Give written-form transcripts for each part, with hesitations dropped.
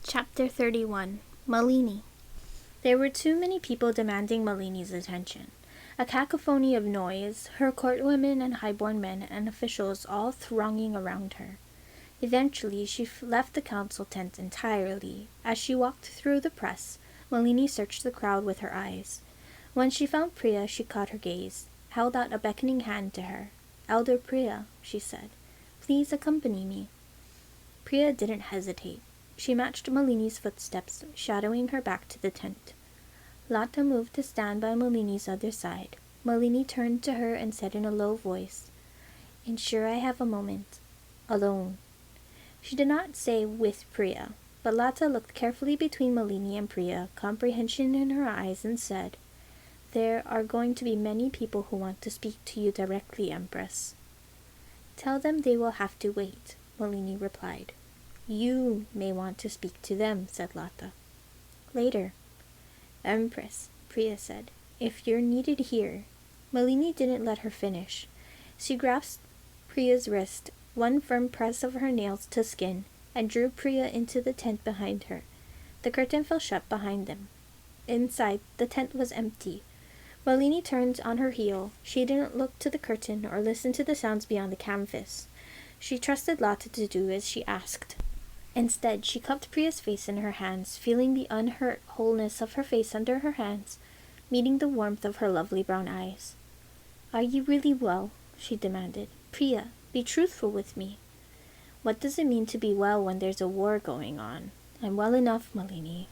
Chapter 31. Malini. There were too many people demanding Malini's attention. A cacophony of noise, her courtwomen and highborn men and officials all thronging around her. Eventually, she left the council tent entirely. As she walked through the press, Malini searched the crowd with her eyes. When she found Priya, she caught her gaze, held out a beckoning hand to her. "Elder Priya," she said, "please accompany me." Priya didn't hesitate. She matched Malini's footsteps, shadowing her back to the tent. Lata moved to stand by Malini's other side. Malini turned to her and said in a low voice, "Ensure I have a moment. Alone." She did not say with Priya, but Lata looked carefully between Malini and Priya, comprehension in her eyes, and said, "There are going to be many people who want to speak to you directly, Empress." "Tell them they will have to wait," Malini replied. "You may want to speak to them," said Lata. "Later." "Empress," Priya said, "if you're needed here." Malini didn't let her finish. She grasped Priya's wrist, one firm press of her nails to skin, and drew Priya into the tent behind her. The curtain fell shut behind them. Inside, the tent was empty. Malini turned on her heel. She didn't look to the curtain or listen to the sounds beyond the canvas. She trusted Lata to do as she asked. Instead, she cupped Priya's face in her hands, feeling the unhurt wholeness of her face under her hands, meeting the warmth of her lovely brown eyes. "Are you really well?" she demanded. "Priya, be truthful with me." "What does it mean to be well when there's a war going on? I'm well enough, Malini.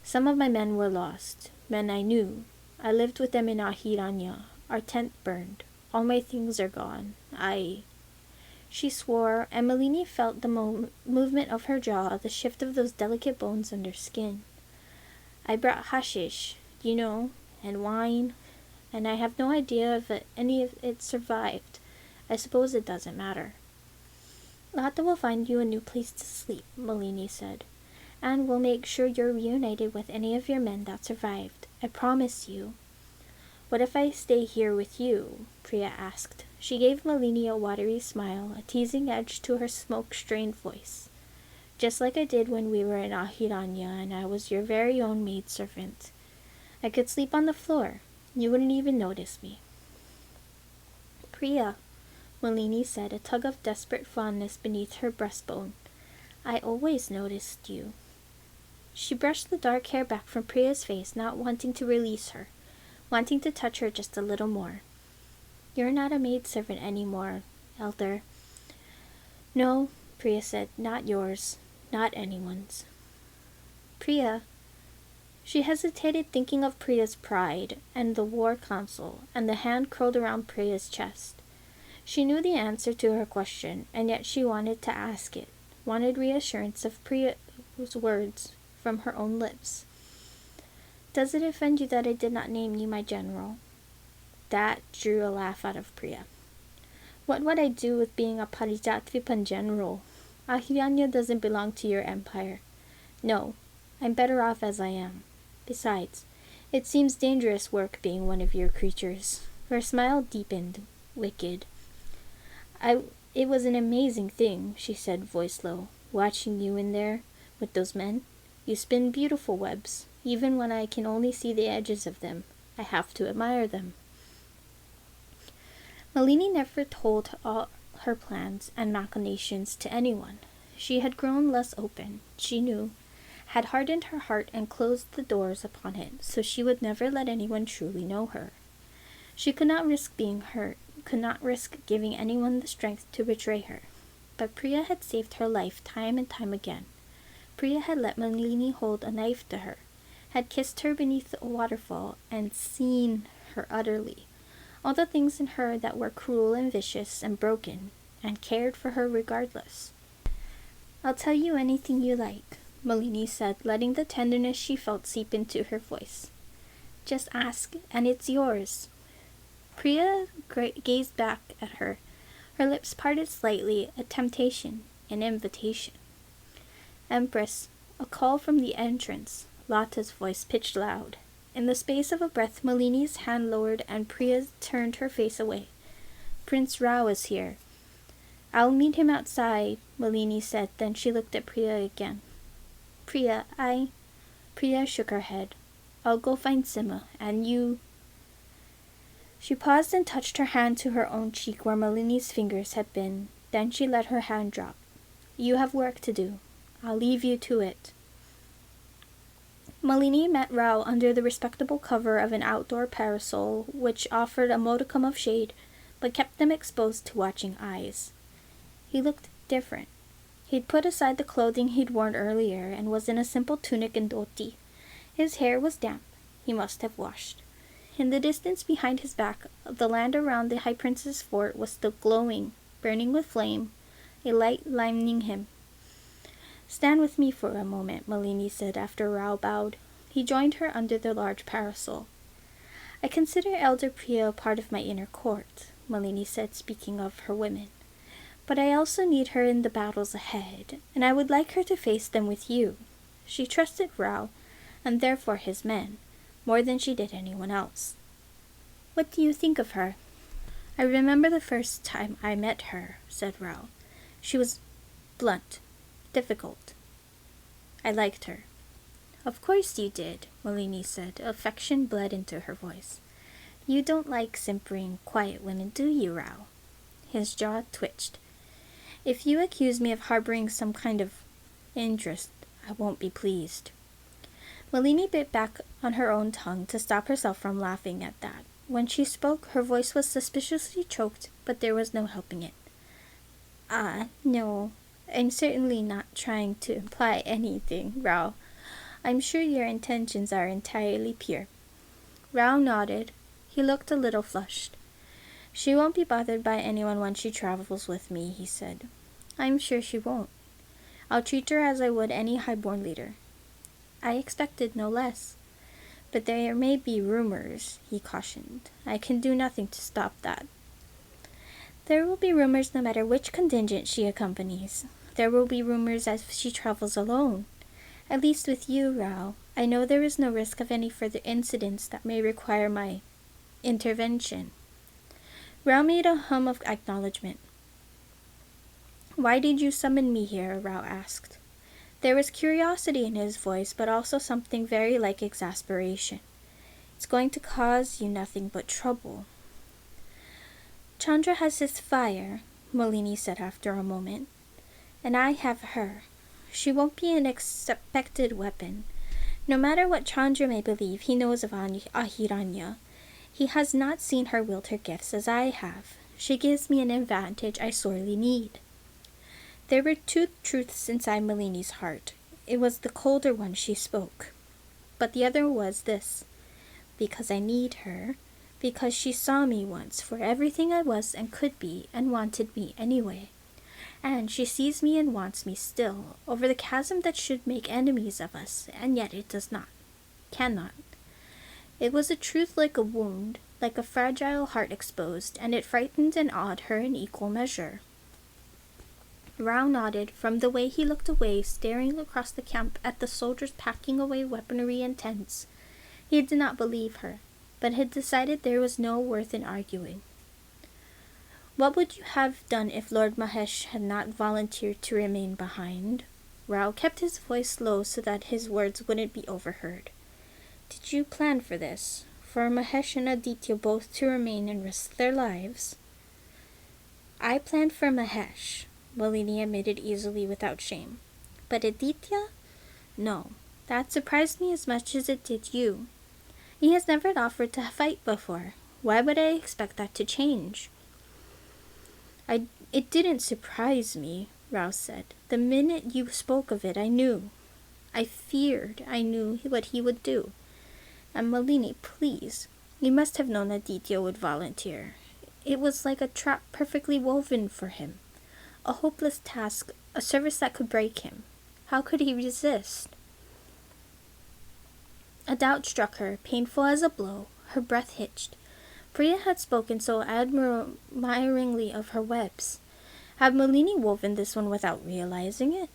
Some of my men were lost, men I knew. I lived with them in Ahiranya. Our tent burned. All my things are gone. She swore, and Malini felt the movement of her jaw, the shift of those delicate bones under skin. "I brought hashish, and wine, and I have no idea if any of it survived. I suppose it doesn't matter." "Lata will find you a new place to sleep," Malini said, "and we'll make sure you're reunited with any of your men that survived. I promise you." "What if I stay here with you?" Priya asked. She gave Malini a watery smile, a teasing edge to her smoke-strained voice. "Just like I did when we were in Ahiranya and I was your very own maidservant. I could sleep on the floor. You wouldn't even notice me." "Priya," Malini said, a tug of desperate fondness beneath her breastbone, "I always noticed you." She brushed the dark hair back from Priya's face, not wanting to release her, wanting to touch her just a little more. "You're not a maidservant anymore, Elder." "No," Priya said, "not yours, not anyone's." "Priya." She hesitated, thinking of Priya's pride, and the war council, and the hand curled around Priya's chest. She knew the answer to her question, and yet she wanted to ask it, wanted reassurance of Priya's words from her own lips. "Does it offend you that I did not name you my general?" That drew a laugh out of Priya. "What would I do with being a Parijatvipan general? Ahiranya doesn't belong to your empire. No, I'm better off as I am. Besides, it seems dangerous work being one of your creatures." Her smile deepened, wicked. It was an amazing thing," she said, voice low, "watching you in there with those men. You spin beautiful webs. Even when I can only see the edges of them, I have to admire them." Malini never told all her plans and machinations to anyone. She had grown less open, she knew, had hardened her heart and closed the doors upon it, so she would never let anyone truly know her. She could not risk being hurt, could not risk giving anyone the strength to betray her. But Priya had saved her life time and time again. Priya had let Malini hold a knife to her, had kissed her beneath a waterfall, and seen her utterly. All the things in her that were cruel and vicious and broken, and cared for her regardless. "I'll tell you anything you like," Malini said, letting the tenderness she felt seep into her voice. "Just ask, and it's yours." Priya gazed back at her. Her lips parted slightly, a temptation, an invitation. "Empress," a call from the entrance, Lata's voice pitched loud. In the space of a breath, Malini's hand lowered and Priya turned her face away. "Prince Rao is here." "I'll meet him outside," Malini said, then she looked at Priya again. Priya, Priya shook her head. I'll go find Sima, and you... She paused and touched her hand to her own cheek where Malini's fingers had been. Then she let her hand drop. You have work to do. I'll leave you to it. Malini met Rao under the respectable cover of an outdoor parasol which offered a modicum of shade, but kept them exposed to watching eyes. He looked different. He'd put aside the clothing he'd worn earlier and was in a simple tunic and dhoti. His hair was damp. He must have washed. In the distance behind his back, the land around the High Prince's fort was still glowing, burning with flame, a light lining him. Stand with me for a moment, Malini said after Rao bowed. He joined her under the large parasol. I consider Elder Priya part of my inner court, Malini said, speaking of her women. But I also need her in the battles ahead, and I would like her to face them with you. She trusted Rao, and therefore his men, more than she did anyone else. What do you think of her? I remember the first time I met her, said Rao. She was blunt, difficult. I liked her. Of course you did, Malini said. Affection bled into her voice. You don't like simpering, quiet women, do you, Rao? His jaw twitched. If you accuse me of harboring some kind of interest, I won't be pleased. Malini bit back on her own tongue to stop herself from laughing at that. When she spoke, her voice was suspiciously choked, but there was no helping it. No. I'm certainly not trying to imply anything, Rao. I'm sure your intentions are entirely pure. Rao nodded. He looked a little flushed. She won't be bothered by anyone when she travels with me, he said. I'm sure she won't. I'll treat her as I would any highborn leader. I expected no less. But there may be rumors, he cautioned. I can do nothing to stop that. There will be rumors no matter which contingent she accompanies. There will be rumors as she travels alone. At least with you, Rao, I know there is no risk of any further incidents that may require my intervention. Rao made a hum of acknowledgement. Why did you summon me here? Rao asked. There was curiosity in his voice, but also something very like exasperation. It's going to cause you nothing but trouble. Chandra has his fire, Malini said after a moment, and I have her. She won't be an expected weapon. No matter what Chandra may believe he knows of Ahiranya, he has not seen her wield her gifts as I have. She gives me an advantage I sorely need. There were two truths inside Malini's heart. It was the colder one she spoke. But the other was this. Because I need her. Because she saw me once for everything I was and could be and wanted me anyway. And she sees me and wants me still, over the chasm that should make enemies of us, and yet it does not. Cannot. It was a truth like a wound, like a fragile heart exposed, and it frightened and awed her in equal measure. Rao nodded. From the way he looked away, staring across the camp at the soldiers packing away weaponry and tents. He did not believe her, but had decided there was no worth in arguing. What would you have done if Lord Mahesh had not volunteered to remain behind? Rao kept his voice low so that his words wouldn't be overheard. Did you plan for this? For Mahesh and Aditya both to remain and risk their lives? I planned for Mahesh, Malini admitted easily without shame. But Aditya? No. That surprised me as much as it did you. He has never offered to fight before. Why would I expect that to change? It didn't surprise me, Rao said. The minute you spoke of it, I knew. I feared I knew what he would do. And Malini, please, you must have known Aditya would volunteer. It was like a trap perfectly woven for him. A hopeless task, a service that could break him. How could he resist? A doubt struck her, painful as a blow. Her breath hitched. Priya had spoken so admiringly of her webs. Had Malini woven this one without realizing it?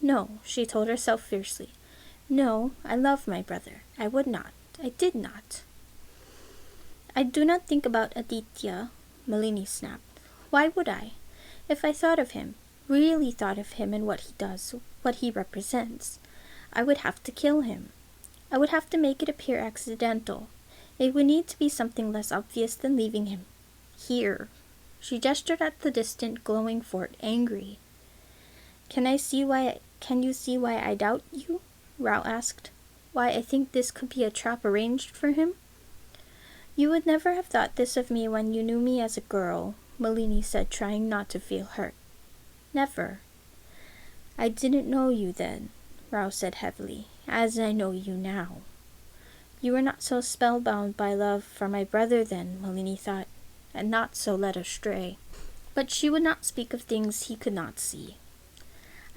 No, she told herself fiercely. No, I love my brother. I would not. I did not. I do not think about Aditya, Malini snapped. Why would I? If I thought of him, really thought of him and what he does, what he represents, I would have to kill him. I would have to make it appear accidental. It would need to be something less obvious than leaving him. Here. She gestured at the distant, glowing fort, angry. Can you see why I doubt you? Rao asked. Why I think this could be a trap arranged for him? You would never have thought this of me when you knew me as a girl, Malini said, trying not to feel hurt. Never. I didn't know you then, Rao said heavily, as I know you now. You were not so spellbound by love for my brother then, Malini thought, and not so led astray. But she would not speak of things he could not see.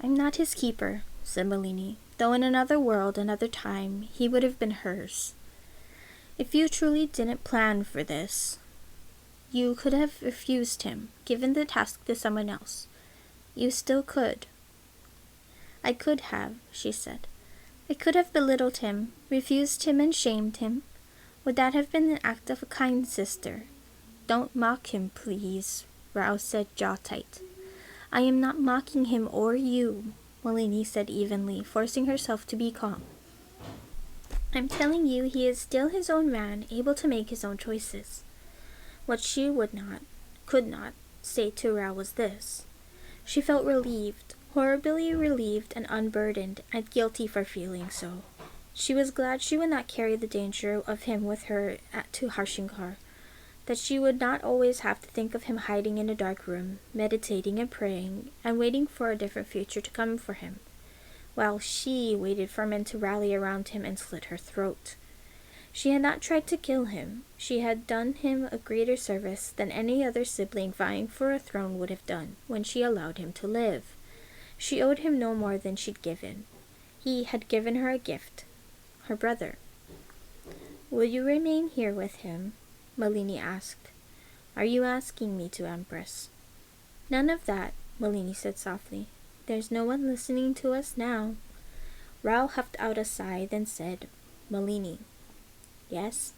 I'm not his keeper, said Malini, though in another world, another time, he would have been hers. If you truly didn't plan for this, you could have refused him, given the task to someone else. You still could. I could have, she said. I could have belittled him, refused him and shamed him. Would that have been an act of a kind sister? Don't mock him, please, Rao said, jaw tight. I am not mocking him or you, Malini said evenly, forcing herself to be calm. I'm telling you he is still his own man, able to make his own choices. What she could not, say to Rao was this. She felt relieved, horribly relieved and unburdened, and guilty for feeling so. She was glad she would not carry the danger of him with her to Harshankar, that she would not always have to think of him hiding in a dark room, meditating and praying, and waiting for a different future to come for him, while she waited for men to rally around him and slit her throat. She had not tried to kill him. She had done him a greater service than any other sibling vying for a throne would have done when she allowed him to live. She owed him no more than she'd given. He had given her a gift, her brother. Will you remain here with him? Malini asked. Are you asking me to, Empress? None of that, Malini said softly. There's no one listening to us now. Rao huffed out a sigh, then said, Malini. Yes?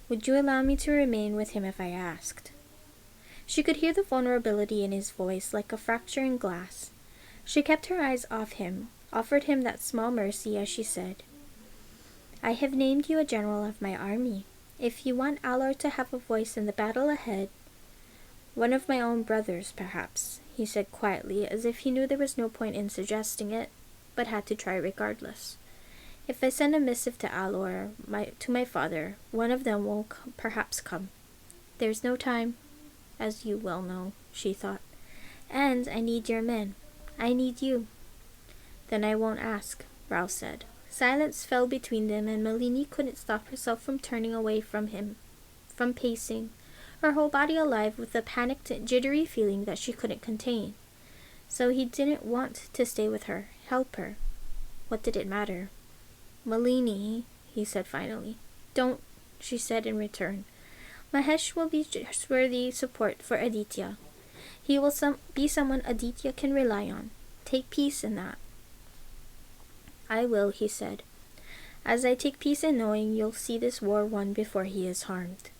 Would you allow me to remain with him if I asked? She could hear the vulnerability in his voice like a fracture in glass. She kept her eyes off him, offered him that small mercy as she said, I have named you a general of my army. If you want Alor to have a voice in the battle ahead, one of my own brothers, perhaps, he said quietly, as if he knew there was no point in suggesting it, but had to try regardless. If I send a missive to Alor, to my father, one of them will perhaps come. There's no time, as you well know, she thought. And I need your men. I need you. Then I won't ask, Rao said. Silence fell between them, and Malini couldn't stop herself from turning away from him, from pacing, her whole body alive with a panicked, jittery feeling that she couldn't contain. So he didn't want to stay with her, help her. What did it matter? Malini, he said finally. Don't, she said in return. Mahesh will be trustworthy support for Aditya. He will be someone Aditya can rely on. Take peace in that. I will, he said. As I take peace in knowing you'll see this war won before he is harmed.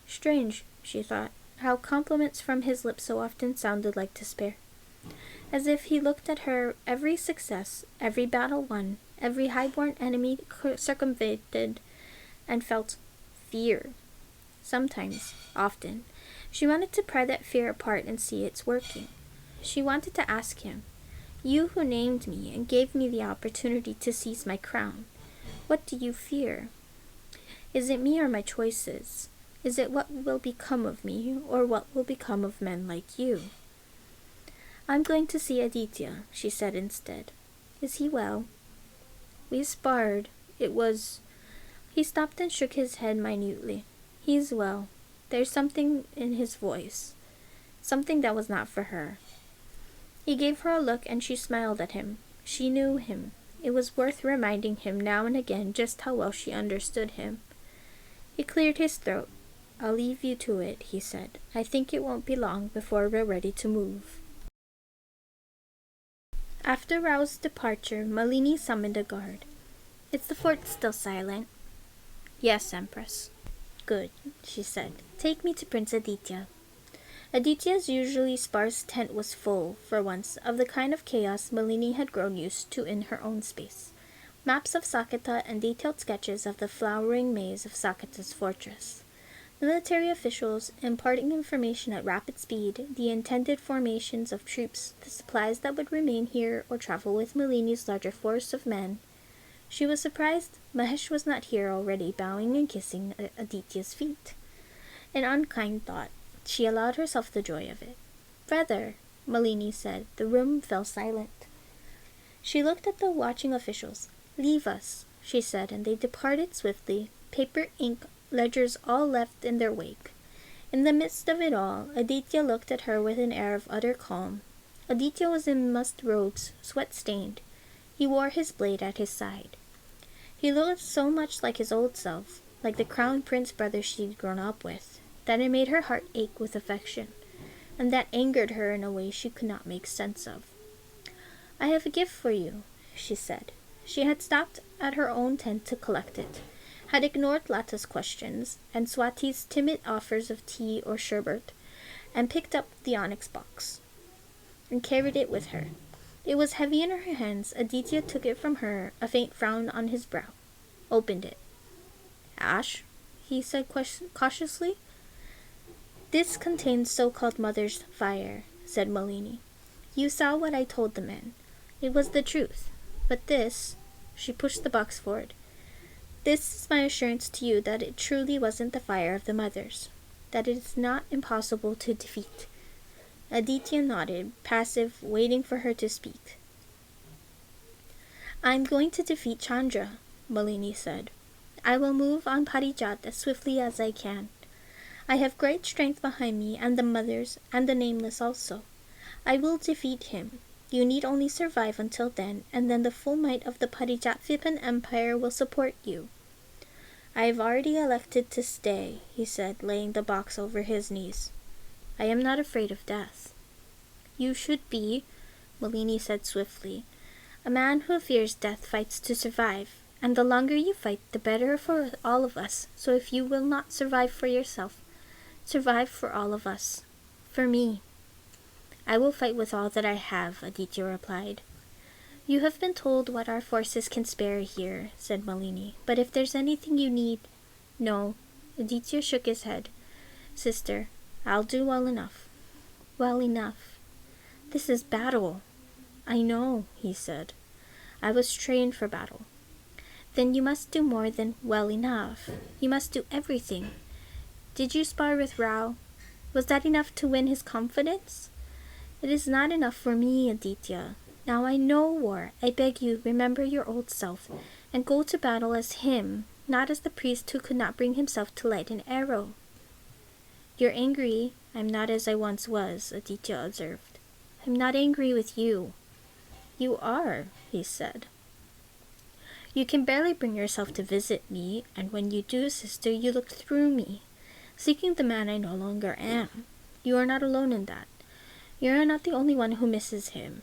Strange, she thought, how compliments from his lips so often sounded like despair. As if he looked at her every success, every battle won, every high-born enemy circumvented, and felt fear. Sometimes, often, she wanted to pry that fear apart and see its working. She wanted to ask him, You who named me and gave me the opportunity to seize my crown, what do you fear? Is it me or my choices? Is it what will become of me, or what will become of men like you? I'm going to see Aditya, she said instead. Is he well? We sparred. It was... He stopped and shook his head minutely. He's well. There's something in his voice. Something that was not for her. He gave her a look and she smiled at him. She knew him. It was worth reminding him now and again just how well she understood him. He cleared his throat. I'll leave you to it, he said. I think it won't be long before we're ready to move. After Rao's departure, Malini summoned a guard. Is the fort still silent? Yes, Empress. Good, she said. Take me to Prince Aditya. Aditya's usually sparse tent was full, for once, of the kind of chaos Malini had grown used to in her own space. maps of Sakata and detailed sketches of the flowering maze of Sakata's fortress. Military officials imparting information at rapid speed, the intended formations of troops, the supplies that would remain here or travel with Malini's larger force of men. She was surprised Mahesh was not here already, bowing and kissing Aditya's feet. An unkind thought. She allowed herself the joy of it. "Brother," Malini said. The room fell silent. She looked at the watching officials. "Leave us," she said, and they departed swiftly, paper, ink, ledgers all left in their wake. In the midst of it all, Aditya looked at her with an air of utter calm. Aditya was in mussed robes, sweat-stained. He wore his blade at his side. He looked so much like his old self, like the crown prince brother she'd grown up with, that it made her heart ache with affection, and that angered her in a way she could not make sense of. "I have a gift for you," she said. She had stopped at her own tent to collect it, had ignored Lata's questions and Swati's timid offers of tea or sherbet, and picked up the onyx box, and carried it with her. It was heavy in her hands. Aditya took it from her, a faint frown on his brow. Opened it. "Ash?" he said cautiously. "This contains so-called mother's fire," said Malini. "You saw what I told the men. It was the truth. But this," she pushed the box forward, "this is my assurance to you that it truly wasn't the fire of the mothers, that it is not impossible to defeat." Aditya nodded, passive, waiting for her to speak. "I'm going to defeat Chandra," Malini said. "I will move on Parijat as swiftly as I can. I have great strength behind me, and the mothers, and the nameless also. I will defeat him. You need only survive until then, and then the full might of the Parijatvipan Empire will support you." "I have already elected to stay," he said, laying the box over his knees. "I am not afraid of death." "You should be," Malini said swiftly. "A man who fears death fights to survive, and the longer you fight, the better for all of us. So if you will not survive for yourself, survive for all of us. For me." "I will fight with all that I have," Aditya replied. "You have been told what our forces can spare here," said Malini. "But if there's anything you need—" "No." Aditya shook his head. "Sister, I'll do well enough." "Well enough." "This is battle." "I know," he said. "I was trained for battle." "Then you must do more than well enough. You must do everything. Did you spar with Rao? Was that enough to win his confidence?" "It is not enough for me, Aditya. Now I know war. I beg you, remember your old self, and go to battle as him, not as the priest who could not bring himself to light an arrow." "You're angry. I'm not as I once was," Aditya observed. "I'm not angry with you." "You are," he said. "You can barely bring yourself to visit me, and when you do, sister, you look through me, seeking the man I no longer am. You are not alone in that. You are not the only one who misses him."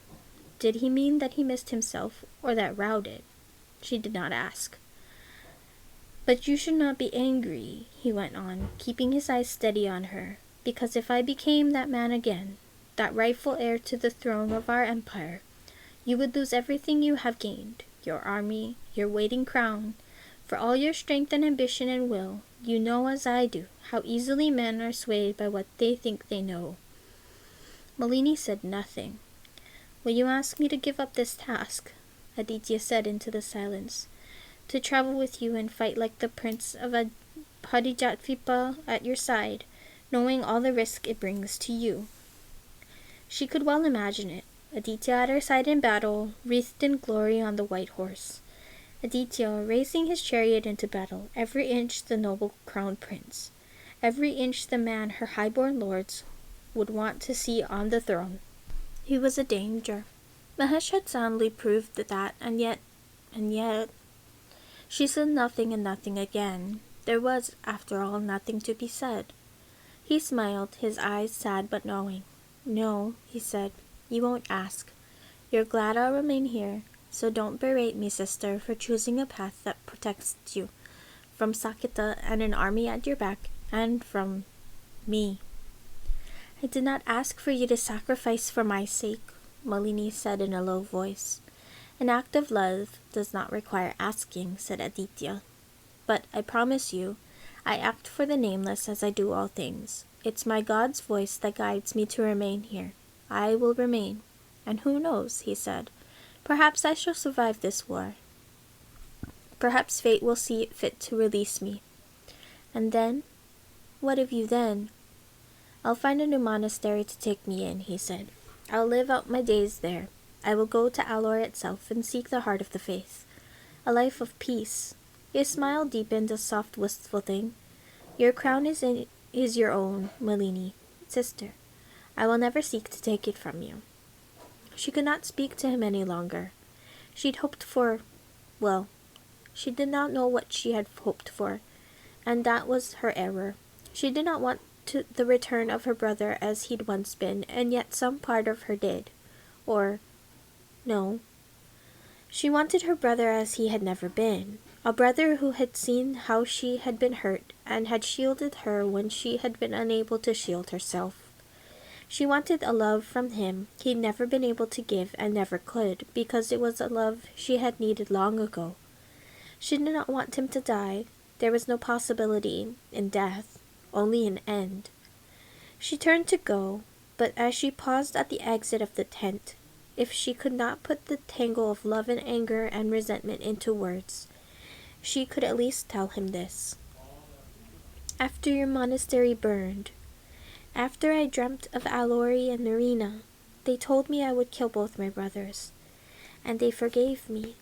Did he mean that he missed himself, or that Rao did? She did not ask. "But you should not be angry," he went on, keeping his eyes steady on her, "because if I became that man again, that rightful heir to the throne of our empire, you would lose everything you have gained, your army, your waiting crown. For all your strength and ambition and will, you know as I do how easily men are swayed by what they think they know." Malini said nothing. "Will you ask me to give up this task?" Aditya said into the silence. "To travel with you and fight like the prince of a Parijatvipa at your side, knowing all the risk it brings to you." She could well imagine it. Aditya at her side in battle, wreathed in glory on the white horse. Aditya racing his chariot into battle, every inch the noble crown prince, every inch the man her high-born lords would want to see on the throne. He was a danger. Mahesh had soundly proved that, and yet... She said nothing and nothing again. There was, after all, nothing to be said. He smiled, his eyes sad but knowing. "No," he said, "you won't ask. You're glad I'll remain here, so don't berate me, sister, for choosing a path that protects you from Saketa and an army at your back, and from me." "I did not ask for you to sacrifice for my sake," Malini said in a low voice. An act of love does not require asking, said Aditya. But I promise you, I act for the nameless as I do all things. It's my God's voice that guides me to remain here. I will remain. And who knows, he said, perhaps I shall survive this war. Perhaps fate will see it fit to release me. And then? What of you then? I'll find a new monastery to take me in, he said. I'll live out my days there. I will go to Alor itself and seek the heart of the faith. A life of peace. His smile deepened, a soft, wistful thing. Your crown is your own, Malini, sister. I will never seek to take it from you. She could not speak to him any longer. She'd hoped for, well, she did not know what she had hoped for, and that was her error. She did not want the return of her brother as he'd once been, and yet some part of her did. Or, no. She wanted her brother as he had never been, a brother who had seen how she had been hurt and had shielded her when she had been unable to shield herself. She wanted a love from him he'd never been able to give and never could, because it was a love she had needed long ago. She did not want him to die. There was no possibility in death, only an end. She turned to go, but as she paused at the exit of the tent, if she could not put the tangle of love and anger and resentment into words, she could at least tell him this. After your monastery burned, after I dreamt of Alori and Narina, they told me I would kill both my brothers, and they forgave me,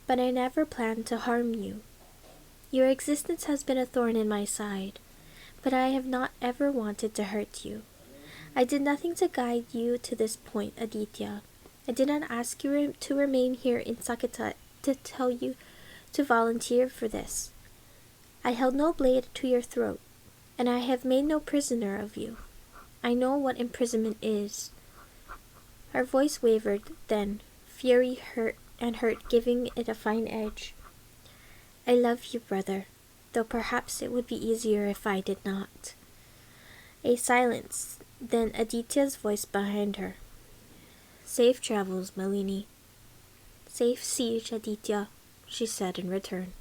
but I never planned to harm you. Your existence has been a thorn in my side, but I have not ever wanted to hurt you. I did nothing to guide you to this point, Aditya. I did not ask you to remain here in Saketa to tell you to volunteer for this. I held no blade to your throat, and I have made no prisoner of you. I know what imprisonment is. Her voice wavered, then fury hurt giving it a fine edge. I love you, brother, though perhaps it would be easier if I did not. A silence, then Aditya's voice behind her. Safe travels, Malini. Safe siege, Aditya, she said in return.